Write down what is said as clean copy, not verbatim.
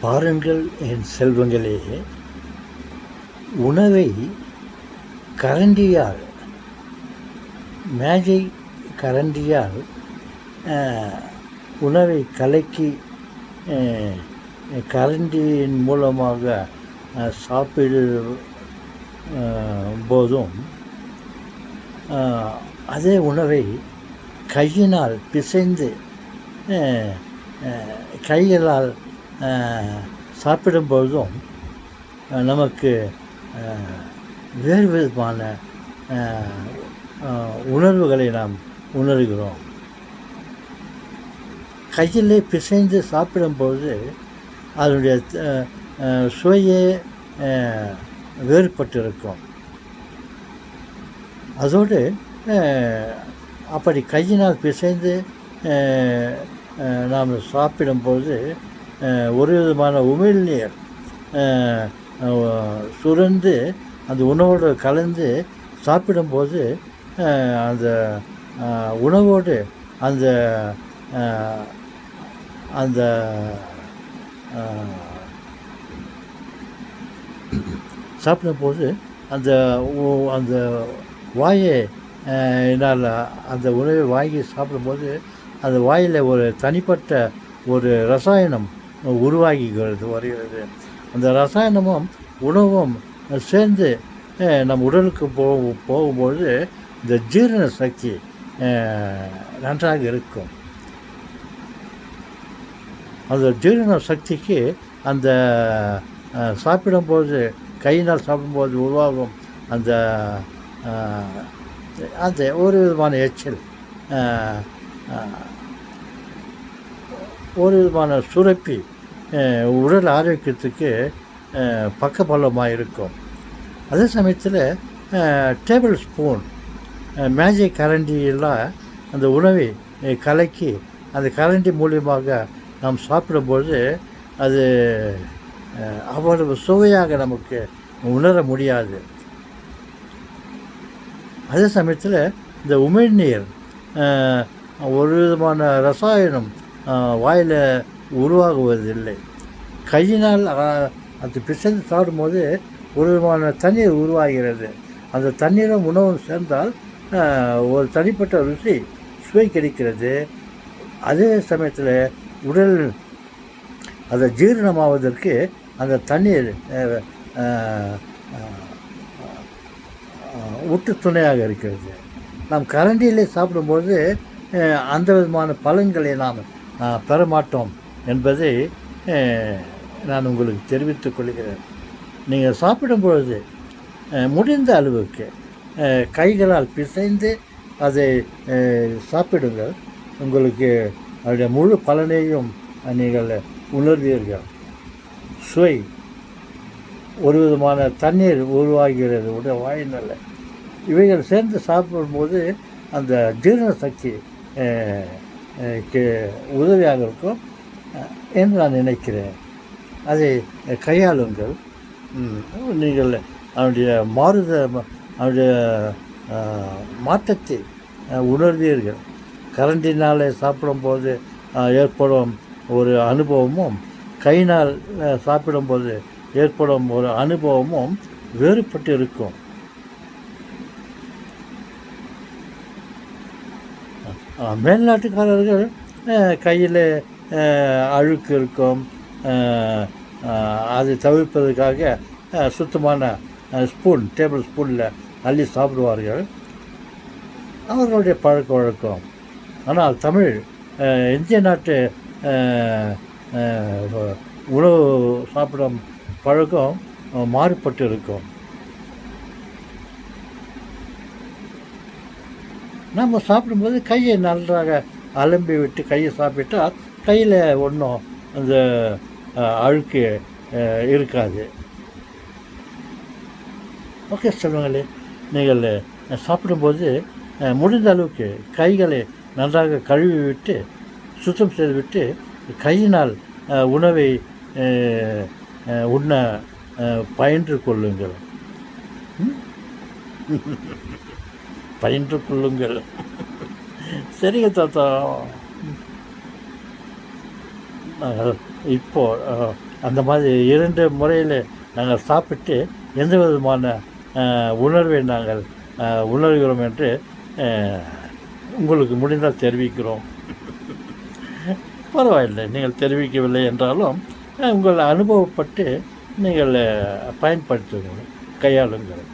பாருங்கள் என் செல்வங்களே, உணவை கரண்டியால், மேஜை கரண்டியால் உணவை கலக்கி கரண்டியின் மூலமாக சாப்பிடும் போதும், அதே உணவை கையினால் பிசைந்து கைகளால் சாப்பிடும்பொழுதும் நமக்கு வேறு விதமான உணர்வுகளை நாம் உணர்கிறோம். கையிலே பிசைந்து சாப்பிடும்போது அதனுடைய சுவையே வேறுபட்டிருக்கும். அதோடு அப்படி கையினால் பிசைந்து நாம் சாப்பிடும்போது ஒரு விதமான உமிழ்நீர் சுரந்து அந்த உணவோடு கலந்து சாப்பிடும்போது அந்த உணவோடு அந்த அந்த சாப்பிடும்போது அந்த அந்த வாயை என்னால் அந்த உணவை வாங்கி சாப்பிடும்போது அந்த வாயில் ஒரு தனிப்பட்ட ஒரு ரசாயனம் வருகிறது. அந்த ரசாயனமும் உணவும் சேர்ந்து நம் உடலுக்கு போகும்போது இந்த ஜீரண சக்தி நன்றாக இருக்கும். அந்த ஜீரண சக்திக்கு அந்த சாப்பிடும்போது கையினால் சாப்பிடும்போது உருவாகும் அந்த அந்த ஒரு விதமான எச்சல், ஒரு விதமான சுரப்பி உடல் ஆரோக்கியத்துக்கு பக்கபலமாக இருக்கும். அதே சமயத்தில் டேபிள் ஸ்பூன், மேஜை கரண்டியெல்லாம் அந்த உணவை கலக்கி அந்த கரண்டி மூலியமாக நாம் சாப்பிடும்போது அது அவ்வளவு சுவையாக நமக்கு உணர முடியாது. அதே சமயத்தில் இந்த உமிழ்நீர் ஒரு விதமான ரசாயனம் வாயில் உருவாகுவதில்லை. கையினால் அது பிசைந்து சாப்பிடும்போது ஒரு விதமான தண்ணீர் உருவாகிறது. அந்த தண்ணீரும் உணவும் சேர்ந்தால் ஒரு தனிப்பட்ட ருசி சுவை கிடைக்கிறது. அதே சமயத்தில் உடல் அதை ஜீரணமாவதற்கு அந்த தண்ணீர் ஊட்டு துணையாக இருக்கிறது. நாம் கரண்டியிலே சாப்பிடும்போது அந்த விதமான பலன்களை நாம் பெற மாட்டோம் என்பதை நான் உங்களுக்கு தெரிவித்துக் கொள்கிறேன். நீங்கள் சாப்பிடும்பொழுது முடிந்த அளவுக்கு கைகளால் பிசைந்து அதை சாப்பிடுங்கள். உங்களுக்கு அதனுடைய முழு பலனையும் நீங்கள் உணர்வீர்கள். சுவை ஒரு விதமான தண்ணீர் உருவாகிறது உடல் வாயினால். இவைகள் சேர்ந்து சாப்பிடும்போது அந்த ஜீரண சக்தி உதவியாக இருக்கும் என்று நான் நினைக்கிறேன். அதை கையாளுங்கள். நீங்கள் அவனுடைய அவனுடைய மாற்றத்தை உணர்வீர்கள். கரண்டினால் சாப்பிடும்போது ஏற்படும் ஒரு அனுபவமும் கையினால் சாப்பிடும்போது ஏற்படும் ஒரு அனுபவமும் வேறுபட்டு இருக்கும். மேல்நாட்டுக்காரர்கள் கையில் அழுக்கு இருக்கும், அதை தவிர்ப்பதற்காக சுத்தமான ஸ்பூன், டேபிள் ஸ்பூனில் அள்ளி சாப்பிடுவார்கள். அவர்களுடைய பழக்க வழக்கம். ஆனால் தமிழ் இந்திய நாட்டு உணவு சாப்பிடும் பழக்கம் மாறுபட்டு இருக்கும். நம்ம சாப்பிடும்போது கையை நன்றாக அலம்பி விட்டு கையை சாப்பிட்டால் கையில் ஒன்றும் அந்த அழுக்கு இருக்காது. ஓகே சொல்லுங்களே, நீங்கள் சாப்பிடும்போது முடிந்த அளவுக்கு கைகளை நன்றாக கழுவி விட்டு சுத்தம் செய்துவிட்டு கையினால் உணவை உண்ண பயின்று கொள்ளுங்கள். பயின்று கொள்ளுங்கள். சரிங்க தாத்தா. இப்போ அந்த மாதிரி 2 முறையில் நாங்கள் சாப்பிட்டு எந்த விதமான உணர்வை நாங்கள் உணர்கிறோம் என்று உங்களுக்கு முடிந்தால் தெரிவிக்கிறோம். பரவாயில்லை, நீங்கள் தெரிவிக்கவில்லை என்றாலும் உங்கள் அனுபவப்பட்டு நீங்கள் பயன்படுத்துங்கள், கையாளுங்கள்.